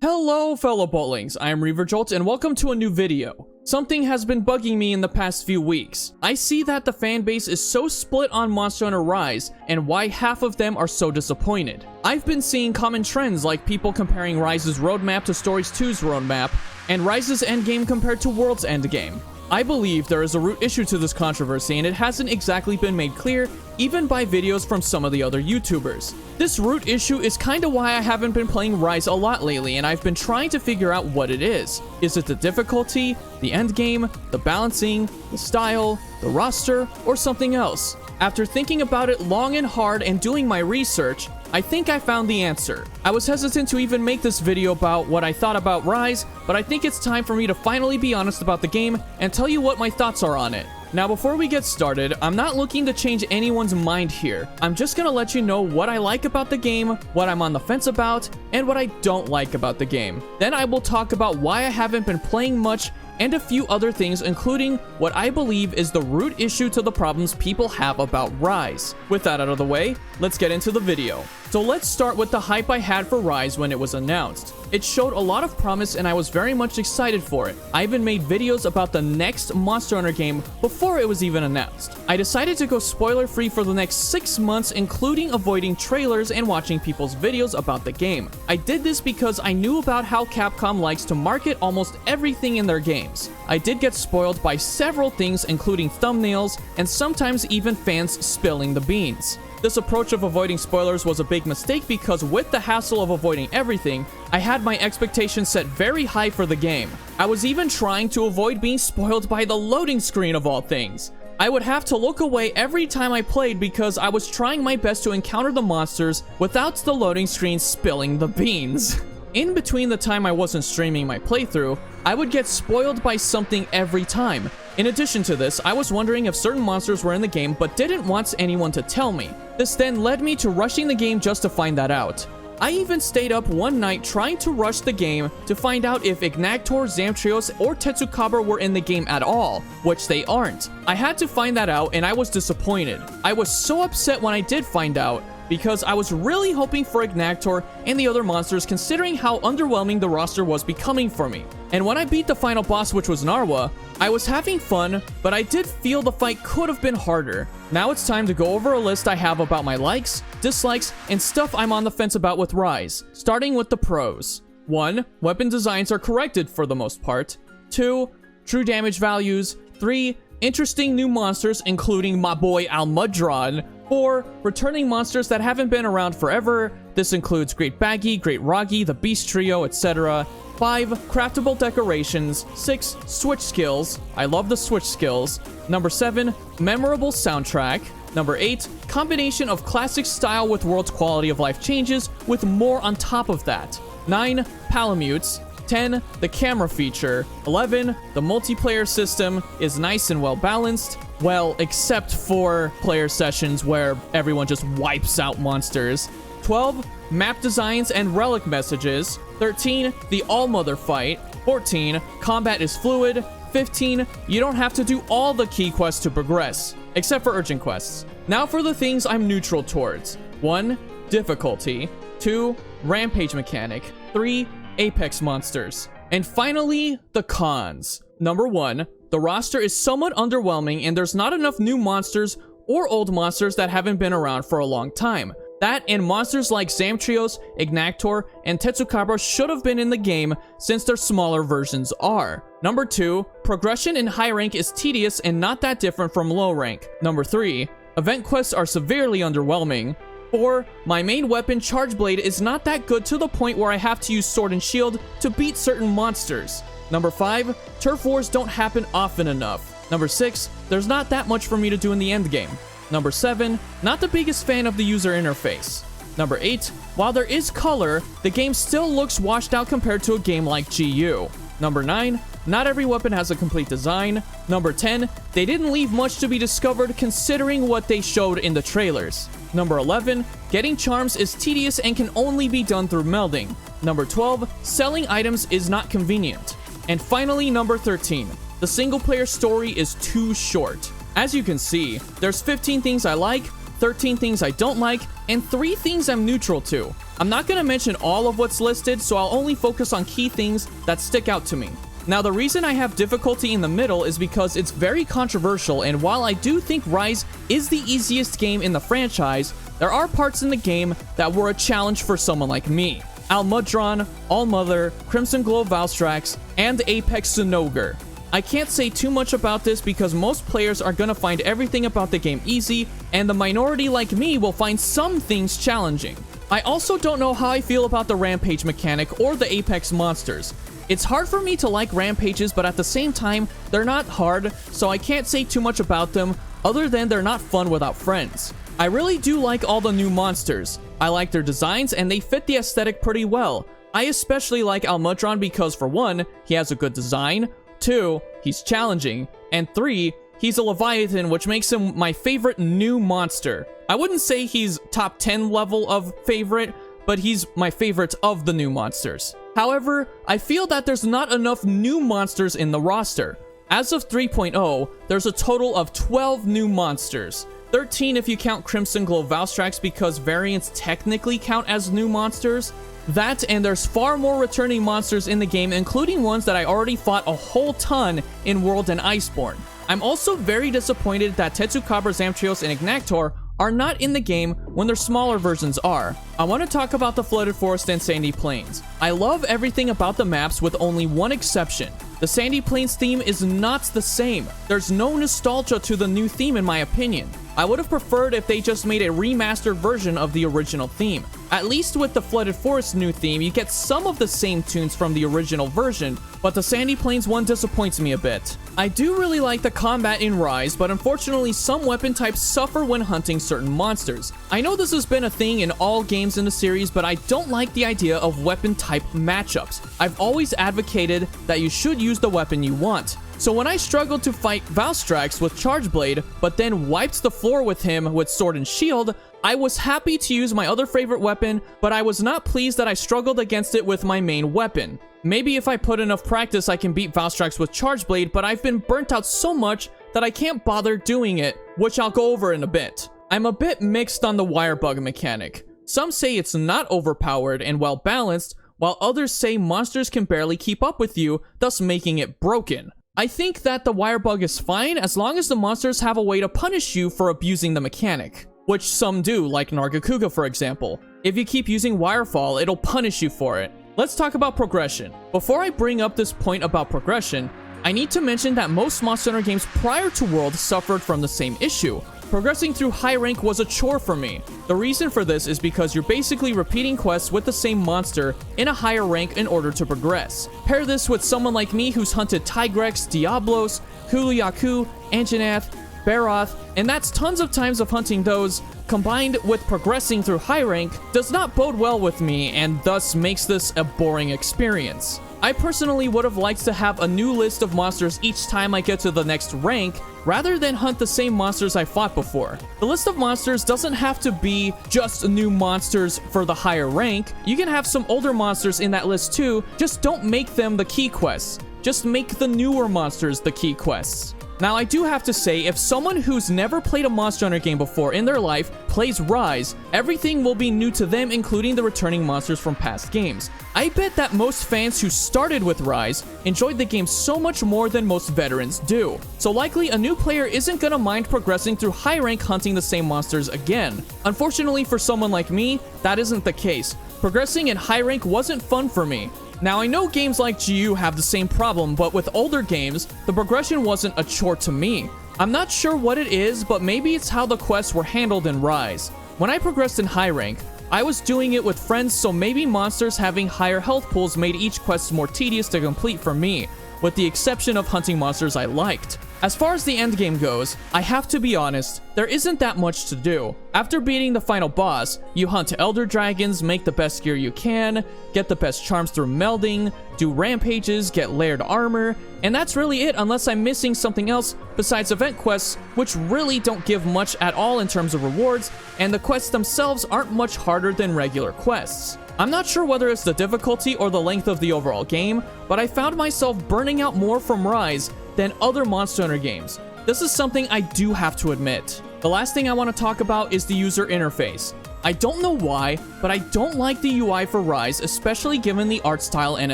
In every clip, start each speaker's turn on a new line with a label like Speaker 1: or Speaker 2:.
Speaker 1: Hello fellow Boltlings, I am Reaverjolt and welcome to a new video. Something has been bugging me in the past few weeks. I see that the fanbase is so split on Monster Hunter Rise and why half of them are so disappointed. I've been seeing common trends like people comparing Rise's roadmap to Stories 2's roadmap and Rise's endgame compared to World's endgame. I believe there is a root issue to this controversy and it hasn't exactly been made clear even by videos from some of the other YouTubers. This root issue is kinda why I haven't been playing Rise a lot lately and I've been trying to figure out what it is. Is it the difficulty, the endgame, the balancing, the style, the roster, or something else? After thinking about it long and hard and doing my research, I think I found the answer. I was hesitant to even make this video about what I thought about Rise, but I think it's time for me to finally be honest about the game and tell you what my thoughts are on it. Now before we get started, I'm not looking to change anyone's mind here. I'm just gonna let you know what I like about the game, what I'm on the fence about, and what I don't like about the game. Then I will talk about why I haven't been playing much and a few other things, including what I believe is the root issue to the problems people have about Rise. With that out of the way, let's get into the video. So let's start with the hype I had for Rise when it was announced. It showed a lot of promise and I was very much excited for it. I even made videos about the next Monster Hunter game before it was even announced. I decided to go spoiler free for the next 6 months, including avoiding trailers and watching people's videos about the game. I did this because I knew about how Capcom likes to market almost everything in their games. I did get spoiled by several things, including thumbnails and sometimes even fans spilling the beans. This approach of avoiding spoilers was a big mistake because with the hassle of avoiding everything, I had my expectations set very high for the game. I was even trying to avoid being spoiled by the loading screen of all things. I would have to look away every time I played because I was trying my best to encounter the monsters without the loading screen spilling the beans. In between the time I wasn't streaming my playthrough, I would get spoiled by something every time. In addition to this, I was wondering if certain monsters were in the game but didn't want anyone to tell me. This then led me to rushing the game just to find that out. I even stayed up one night trying to rush the game to find out if Ignactor, Zamtrios, or Tetsukabra were in the game at all, which they aren't. I had to find that out and I was disappointed. I was so upset when I did find out, because I was really hoping for Ignactor and the other monsters considering how underwhelming the roster was becoming for me. And when I beat the final boss, which was Narwa, I was having fun, but I did feel the fight could have been harder. Now it's time to go over a list I have about my likes, dislikes, and stuff I'm on the fence about with Rise, starting with the pros. 1. Weapon designs are corrected for the most part. 2. True damage values. 3. Interesting new monsters, including my boy Almudron. 4. Returning monsters that haven't been around forever. This includes Great Baggy, Great Roggy, the Beast Trio, etc. 5. Craftable decorations. 6. Switch skills. I love the switch skills. Number 7. Memorable soundtrack. Number 8. Combination of classic style with world's quality of life changes, with more on top of that. 9. Palamutes. 10. The camera feature. 11. The multiplayer system is nice and well balanced. Well, except for player sessions where everyone just wipes out monsters. 12. Map designs and relic messages. 13. The All-Mother fight. 14. Combat is fluid. 15. You don't have to do all the key quests to progress, except for urgent quests. Now for the things I'm neutral towards. 1. Difficulty. 2. Rampage mechanic. 3. Apex monsters. And finally, the cons. Number 1. The roster is somewhat underwhelming and there's not enough new monsters or old monsters that haven't been around for a long time. That and monsters like Zamtrios, Ignactor, and Tetsukabra should have been in the game since their smaller versions are. Number 2. Progression in high rank is tedious and not that different from low rank. Number 3. Event quests are severely underwhelming. 4. My main weapon, Charge Blade, is not that good to the point where I have to use Sword and Shield to beat certain monsters. Number 5. Turf wars don't happen often enough. Number 6. There's not that much for me to do in the endgame. Number 7. Not the biggest fan of the user interface. Number 8. While there is color, the game still looks washed out compared to a game like GU. Number 9. Not every weapon has a complete design. Number 10. They didn't leave much to be discovered considering what they showed in the trailers. Number 11. Getting charms is tedious and can only be done through melding. Number 12. Selling items is not convenient. And finally, number 13. The single player story is too short. As you can see, there's 15 things I like, 13 things I don't like, and 3 things I'm neutral to. I'm not going to mention all of what's listed, so I'll only focus on key things that stick out to me. Now, the reason I have difficulty in the middle is because it's very controversial, and while I do think Rise is the easiest game in the franchise, there are parts in the game that were a challenge for someone like me. Almudron, Allmother, Crimson Glow Valstrax, and Apex Zinogre. I can't say too much about this because most players are gonna find everything about the game easy, and the minority like me will find some things challenging. I also don't know how I feel about the Rampage mechanic or the Apex monsters. It's hard for me to like Rampages, but at the same time, they're not hard, so I can't say too much about them other than they're not fun without friends. I really do like all the new monsters. I like their designs and they fit the aesthetic pretty well. I especially like Almudron because for 1, he has a good design, 2, he's challenging, and 3, he's a Leviathan, which makes him my favorite new monster. I wouldn't say he's top 10 level of favorite, but he's my favorite of the new monsters. However, I feel that there's not enough new monsters in the roster. As of 3.0, there's a total of 12 new monsters. 13 if you count Crimson Glow Valstrax because variants technically count as new monsters. That, and there's far more returning monsters in the game, including ones that I already fought a whole ton in World and Iceborne. I'm also very disappointed that Tetsukabra, Zamtrios, and Ignactor are not in the game when their smaller versions are. I want to talk about the Flooded Forest and Sandy Plains. I love everything about the maps with only one exception. The Sandy Plains theme is not the same. There's no nostalgia to the new theme in my opinion. I would have preferred if they just made a remastered version of the original theme. At least with the Flooded Forest new theme, you get some of the same tunes from the original version, but the Sandy Plains one disappoints me a bit. I do really like the combat in Rise, but unfortunately some weapon types suffer when hunting certain monsters. I know this has been a thing in all games in the series, but I don't like the idea of weapon type matchups. I've always advocated that you should use the weapon you want. So when I struggled to fight Valstrax with Charge Blade, but then wiped the floor with him with Sword and Shield, I was happy to use my other favorite weapon, but I was not pleased that I struggled against it with my main weapon. Maybe if I put enough practice I can beat Valstrax with Charge Blade, but I've been burnt out so much that I can't bother doing it, which I'll go over in a bit. I'm a bit mixed on the wire bug mechanic. Some say it's not overpowered and well balanced, while others say monsters can barely keep up with you, thus making it broken. I think that the wire bug is fine as long as the monsters have a way to punish you for abusing the mechanic, which some do, like Nargacuga for example. If you keep using Wirefall, it'll punish you for it. Let's talk about progression. Before I bring up this point about progression, I need to mention that most Monster Hunter games prior to World suffered from the same issue. Progressing through high rank was a chore for me. The reason for this is because you're basically repeating quests with the same monster in a higher rank in order to progress. Pair this with someone like me who's hunted Tigrex, Diablos, Kuluyaku, Anjanath, Baroth, and that's tons of times of hunting those, combined with progressing through high rank, does not bode well with me and thus makes this a boring experience. I personally would have liked to have a new list of monsters each time I get to the next rank, rather than hunt the same monsters I fought before. The list of monsters doesn't have to be just new monsters for the higher rank. You can have some older monsters in that list too, just don't make them the key quests. Just make the newer monsters the key quests. Now, I do have to say, if someone who's never played a Monster Hunter game before in their life plays Rise, everything will be new to them, including the returning monsters from past games. I bet that most fans who started with Rise enjoyed the game so much more than most veterans do. So likely a new player isn't gonna mind progressing through high rank hunting the same monsters again. Unfortunately for someone like me, that isn't the case. Progressing in high rank wasn't fun for me. Now, I know games like GU have the same problem, but with older games, the progression wasn't a chore to me. I'm not sure what it is, but maybe it's how the quests were handled in Rise. When I progressed in high rank, I was doing it with friends, so maybe monsters having higher health pools made each quest more tedious to complete for me, with the exception of hunting monsters I liked. As far as the endgame goes, I have to be honest, there isn't that much to do. After beating the final boss, you hunt elder dragons, make the best gear you can, get the best charms through melding, do rampages, get layered armor, and that's really it unless I'm missing something else besides event quests, which really don't give much at all in terms of rewards, and the quests themselves aren't much harder than regular quests. I'm not sure whether it's the difficulty or the length of the overall game, but I found myself burning out more from Rise than other Monster Hunter games. This is something I do have to admit. The last thing I want to talk about is the user interface. I don't know why, but I don't like the UI for Rise, especially given the art style and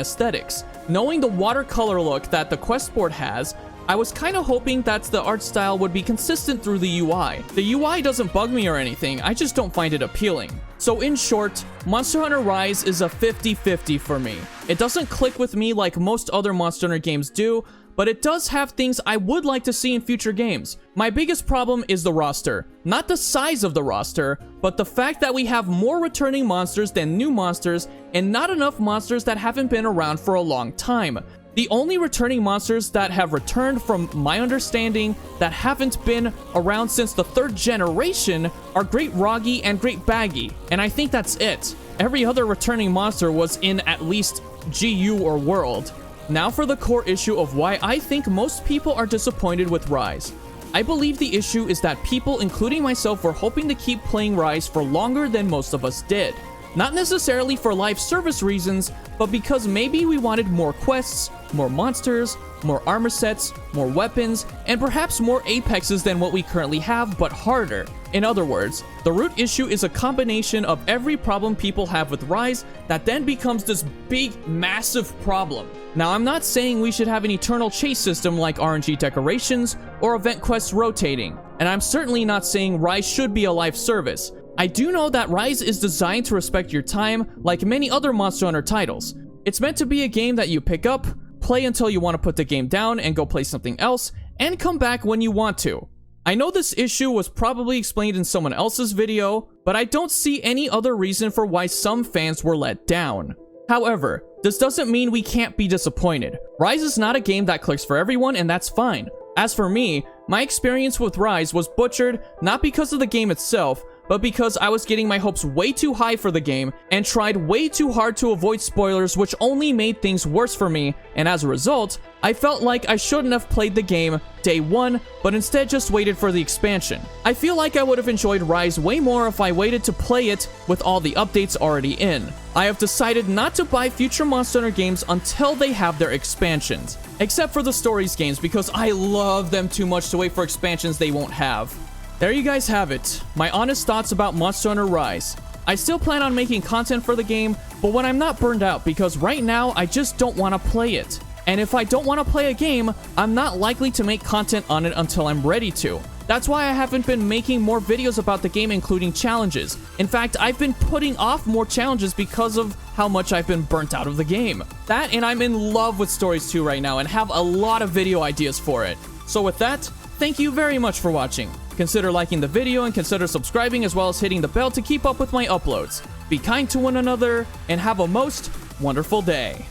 Speaker 1: aesthetics. Knowing the watercolor look that the quest board has, I was kind of hoping that the art style would be consistent through the UI. The UI doesn't bug me or anything, I just don't find it appealing. So in short, Monster Hunter Rise is a 50-50 for me. It doesn't click with me like most other Monster Hunter games do, but it does have things I would like to see in future games. My biggest problem is the roster. Not the size of the roster, but the fact that we have more returning monsters than new monsters, and not enough monsters that haven't been around for a long time. The only returning monsters that have returned, from my understanding, that haven't been around since the 3rd generation are Great Roggy and Great Baggy, and I think that's it. Every other returning monster was in at least GU or World. Now for the core issue of why I think most people are disappointed with Rise. I believe the issue is that people, including myself, were hoping to keep playing Rise for longer than most of us did. Not necessarily for live service reasons, but because maybe we wanted more quests, more monsters, more armor sets, more weapons, and perhaps more apexes than what we currently have, but harder. In other words, the root issue is a combination of every problem people have with Rise that then becomes this big, massive problem. Now, I'm not saying we should have an eternal chase system like RNG decorations or event quests rotating, and I'm certainly not saying Rise should be a live service. I do know that Rise is designed to respect your time like many other Monster Hunter titles. It's meant to be a game that you pick up, play until you want to put the game down and go play something else, and come back when you want to. I know this issue was probably explained in someone else's video, but I don't see any other reason for why some fans were let down. However, this doesn't mean we can't be disappointed. Rise is not a game that clicks for everyone, and that's fine. As for me, my experience with Rise was butchered not because of the game itself, but because I was getting my hopes way too high for the game and tried way too hard to avoid spoilers, which only made things worse for me, and as a result, I felt like I shouldn't have played the game day one, but instead just waited for the expansion. I feel like I would have enjoyed Rise way more if I waited to play it with all the updates already in. I have decided not to buy future Monster Hunter games until they have their expansions. Except for the Stories games, because I love them too much to wait for expansions they won't have. There you guys have it, my honest thoughts about Monster Hunter Rise. I still plan on making content for the game, but when I'm not burned out, because right now I just don't want to play it. And if I don't want to play a game, I'm not likely to make content on it until I'm ready to. That's why I haven't been making more videos about the game, including challenges. In fact, I've been putting off more challenges because of how much I've been burnt out of the game. That, and I'm in love with Stories 2 right now and have a lot of video ideas for it. So with that, thank you very much for watching. Consider liking the video and consider subscribing, as well as hitting the bell to keep up with my uploads. Be kind to one another and have a most wonderful day.